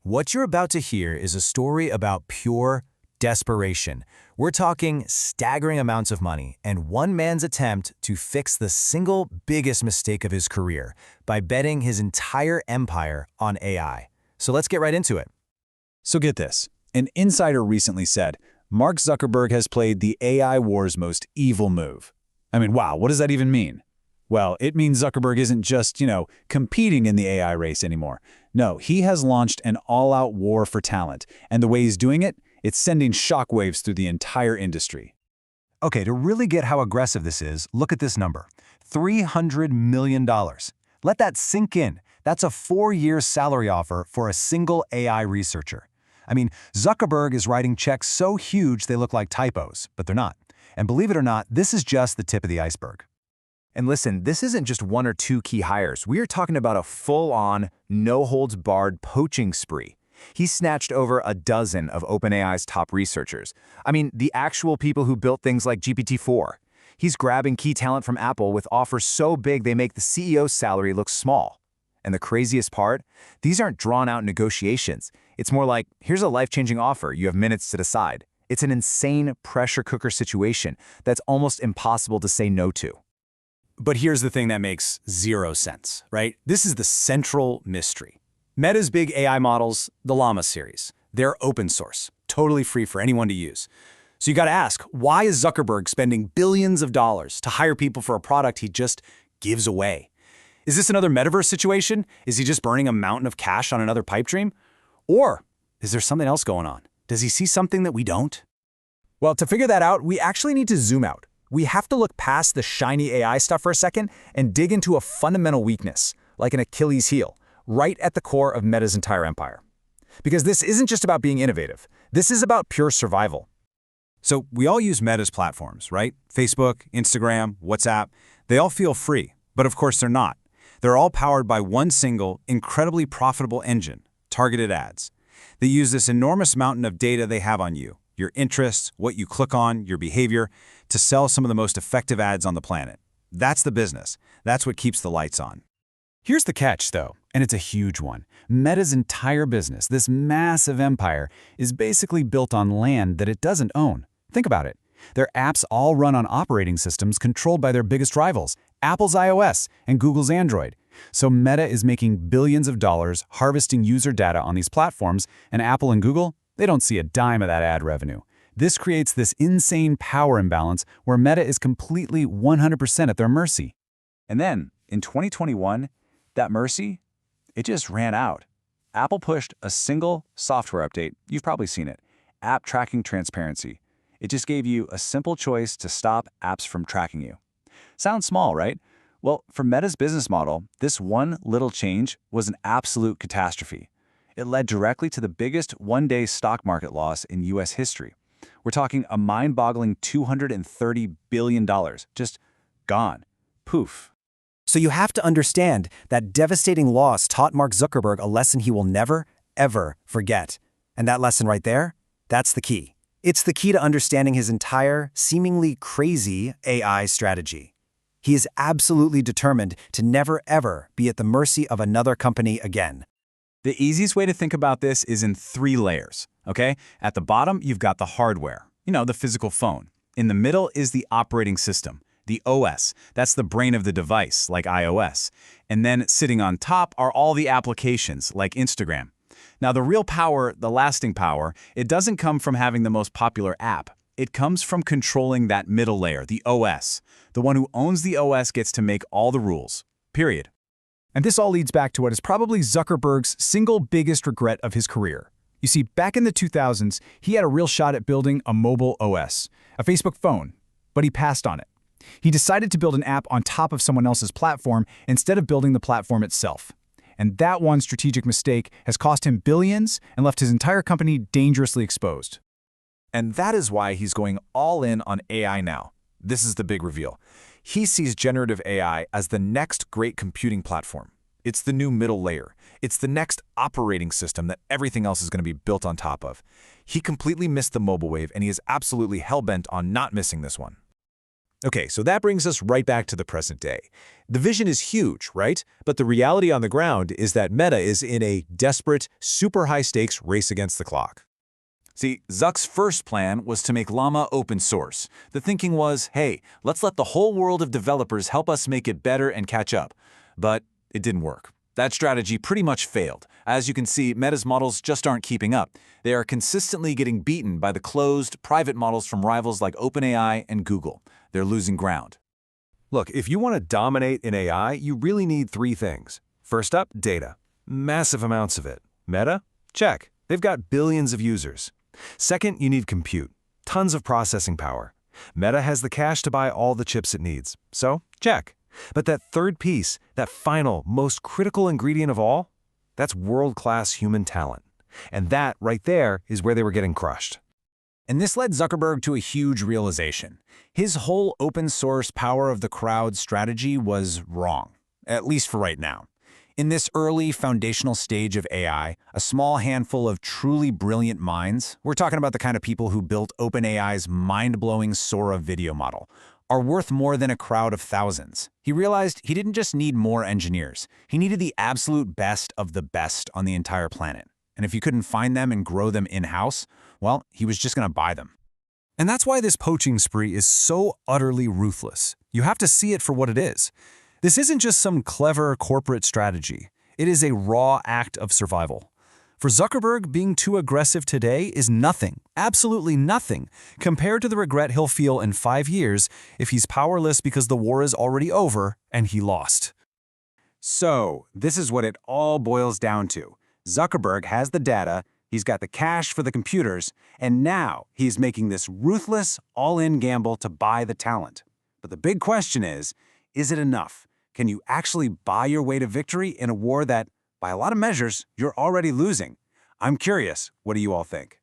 What you're about to hear is a story about pure desperation. We're talking staggering amounts of money and one man's attempt to fix the single biggest mistake of his career by betting his entire empire on AI. So let's get right into it. So get this. An insider recently said, Mark Zuckerberg has played the AI war's most evil move. I mean, wow, what does that even mean? Well, it means Zuckerberg isn't just, competing in the AI race anymore. No, he has launched an all-out war for talent. And the way he's doing it, it's sending shockwaves through the entire industry. Okay, to really get how aggressive this is, look at this number. $300 million. Let that sink in. That's a 4-year salary offer for a single AI researcher. I mean, Zuckerberg is writing checks so huge they look like typos, but they're not. And believe it or not, this is just the tip of the iceberg. And listen, this isn't just one or two key hires. We are talking about a full-on, no-holds-barred poaching spree. He snatched over a dozen of OpenAI's top researchers. I mean, the actual people who built things like GPT-4. He's grabbing key talent from Apple with offers so big they make the CEO's salary look small. And the craziest part? These aren't drawn-out negotiations. It's more like, here's a life-changing offer, you have minutes to decide. It's an insane pressure cooker situation that's almost impossible to say no to. But here's the thing that makes zero sense, right? This is the central mystery. Meta's big AI models, the Llama series, they're open source, totally free for anyone to use. So you gotta ask, why is Zuckerberg spending billions of dollars to hire people for a product he just gives away? Is this another metaverse situation? Is he just burning a mountain of cash on another pipe dream? Or is there something else going on? Does he see something that we don't? Well, to figure that out, we actually need to zoom out. We have to look past the shiny AI stuff for a second and dig into a fundamental weakness, like an Achilles heel, right at the core of Meta's entire empire. Because this isn't just about being innovative. This is about pure survival. So we all use Meta's platforms, right? Facebook, Instagram, WhatsApp. They all feel free, but of course they're not. They're all powered by one single, incredibly profitable engine, targeted ads. They use this enormous mountain of data they have on you, your interests, what you click on, your behavior, to sell some of the most effective ads on the planet. That's the business. That's what keeps the lights on. Here's the catch, though, and it's a huge one. Meta's entire business, this massive empire, is basically built on land that it doesn't own. Think about it. Their apps all run on operating systems controlled by their biggest rivals, Apple's iOS and Google's Android. So Meta is making billions of dollars harvesting user data on these platforms, and Apple and Google, they don't see a dime of that ad revenue. This creates this insane power imbalance where Meta is completely 100% at their mercy. And then, in 2021, that mercy, it just ran out. Apple pushed a single software update, you've probably seen it, App Tracking Transparency. It just gave you a simple choice to stop apps from tracking you. Sounds small, right? Well, for Meta's business model, this one little change was an absolute catastrophe. It led directly to the biggest one-day stock market loss in U.S. history. We're talking a mind-boggling $230 billion, just gone. Poof. So you have to understand that devastating loss taught Mark Zuckerberg a lesson he will never, ever forget. And that lesson right there, that's the key. It's the key to understanding his entire, seemingly crazy AI strategy. He is absolutely determined to never, ever be at the mercy of another company again. The easiest way to think about this is in 3 layers, okay? At the bottom, you've got the hardware, the physical phone. In the middle is the operating system, the OS. That's the brain of the device, like iOS. And then sitting on top are all the applications, like Instagram. Now, the real power, the lasting power, it doesn't come from having the most popular app. It comes from controlling that middle layer, the OS. The one who owns the OS gets to make all the rules, period. And this all leads back to what is probably Zuckerberg's single biggest regret of his career. You see, back in the 2000s, he had a real shot at building a mobile OS, a Facebook phone, but he passed on it. He decided to build an app on top of someone else's platform instead of building the platform itself. And that one strategic mistake has cost him billions and left his entire company dangerously exposed. And that is why he's going all in on AI now. This is the big reveal. He sees generative AI as the next great computing platform. It's the new middle layer. It's the next operating system that everything else is going to be built on top of. He completely missed the mobile wave, and he is absolutely hell-bent on not missing this one. Okay, so that brings us right back to the present day. The vision is huge, right? But the reality on the ground is that Meta is in a desperate, super high-stakes race against the clock. See, Zuck's first plan was to make Llama open source. The thinking was, hey, let's let the whole world of developers help us make it better and catch up. But it didn't work. That strategy pretty much failed. As you can see, Meta's models just aren't keeping up. They are consistently getting beaten by the closed, private models from rivals like OpenAI and Google. They're losing ground. Look, if you want to dominate in AI, you really need three things. First up, data. Massive amounts of it. Meta? Check. They've got billions of users. Second, you need compute. Tons of processing power. Meta has the cash to buy all the chips it needs. So, check. But that third piece, that final, most critical ingredient of all, that's world-class human talent. And that, right there, is where they were getting crushed. And this led Zuckerberg to a huge realization. His whole open-source power of the crowd strategy was wrong, at least for right now. In this early foundational stage of AI, a small handful of truly brilliant minds, we're talking about the kind of people who built OpenAI's mind-blowing Sora video model, are worth more than a crowd of thousands. He realized he didn't just need more engineers. He needed the absolute best of the best on the entire planet. And if you couldn't find them and grow them in-house, well, he was just going to buy them. And that's why this poaching spree is so utterly ruthless. You have to see it for what it is. This isn't just some clever corporate strategy. It is a raw act of survival. For Zuckerberg, being too aggressive today is nothing, absolutely nothing, compared to the regret he'll feel in 5 years if he's powerless because the war is already over and he lost. So, this is what it all boils down to. Zuckerberg has the data, he's got the cash for the computers, and now he's making this ruthless, all-in gamble to buy the talent. But the big question is it enough? Can you actually buy your way to victory in a war that, by a lot of measures, you're already losing? I'm curious, what do you all think?